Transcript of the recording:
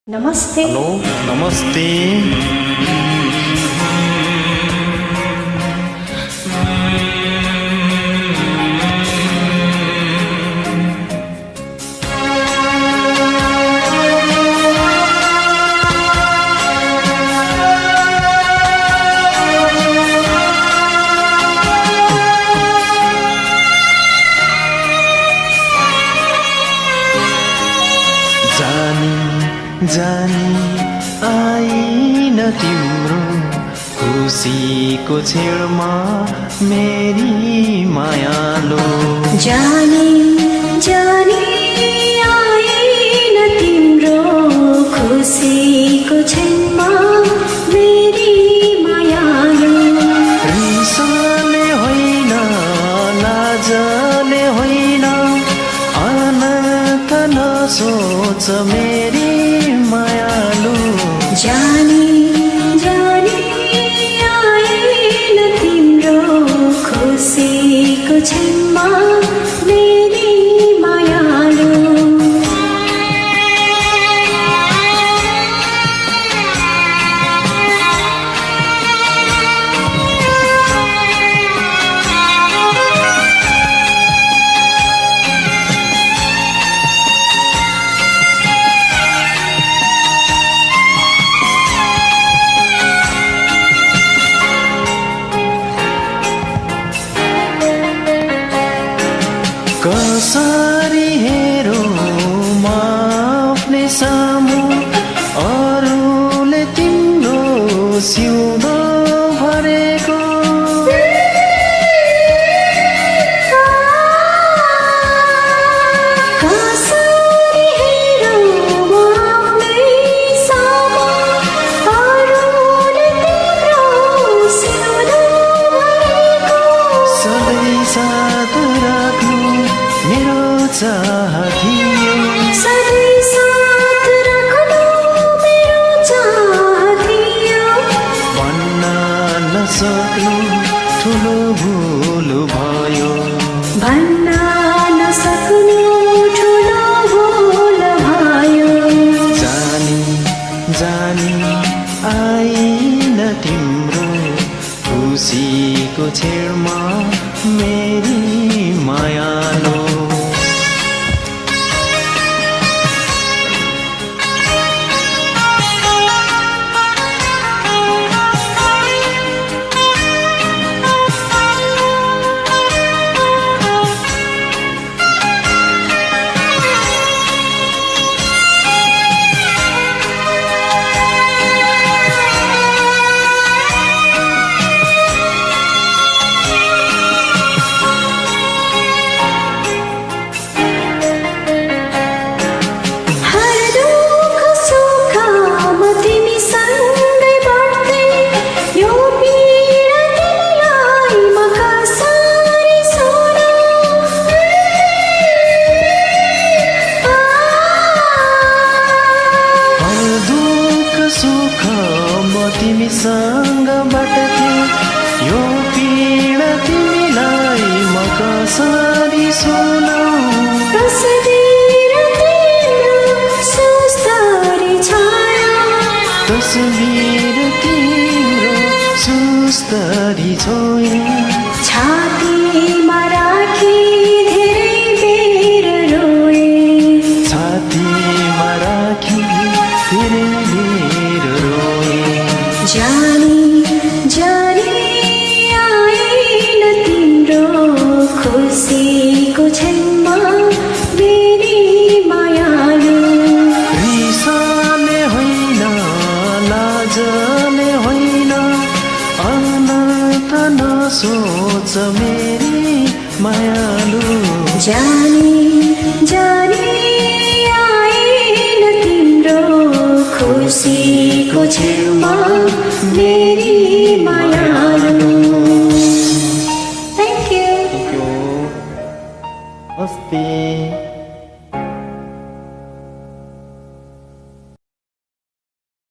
नमस्ते। हेलो नमस्ते। जानी आइन तिम्रो खुसीको छेउमा मेरी मायालो। जानी जानी आइन तिम्रो खुसीको छेउमा मेरी मायालो। रिसाले होइन लाजले होइन अनन्त नसोच मेरी मायालु। जानी जानी आइन तिम्रो खुसीको छेउमा मेरी मायालु। कसरी हेरौँ म आफ्नै सामु अरूले तिम्रो सिउँदो भरेको। कसरी हेरौँ म आफ्नै सामु अरूले तिम्रो सिउँदो भरेको। सधैँ साथ राख्नु मेरो चाह थियो। सधैँ साथ राख्नु मेरो चाह थियो। भन्न नसक्नु ठुलो भुल भयो। भन्न नसक्नु ठुलो भुल भयो। जानी जानी आइन तिम्रो खुसीको छेउमा मेरी मायालो। तिमीसँग बाटथे यो पीडा तिमीलाई म कसरी सुनाऊ। तस्बिर तिम्रो सुस्तरी छाया। तस्बिर तिम्रो सुस्तरी छोया। छातीमा राखी धेरै बेर रोए। छातीमा राखी धेरै बेर रोए। जानी जानी आइन तिम्रो खुसीको छेउमा मेरी मायालु। रिसाले होइन लाजले होइन अनन्त नसोच मेरी मायालु। जानी जानी आइन तिम्रो खुसीको छेउमा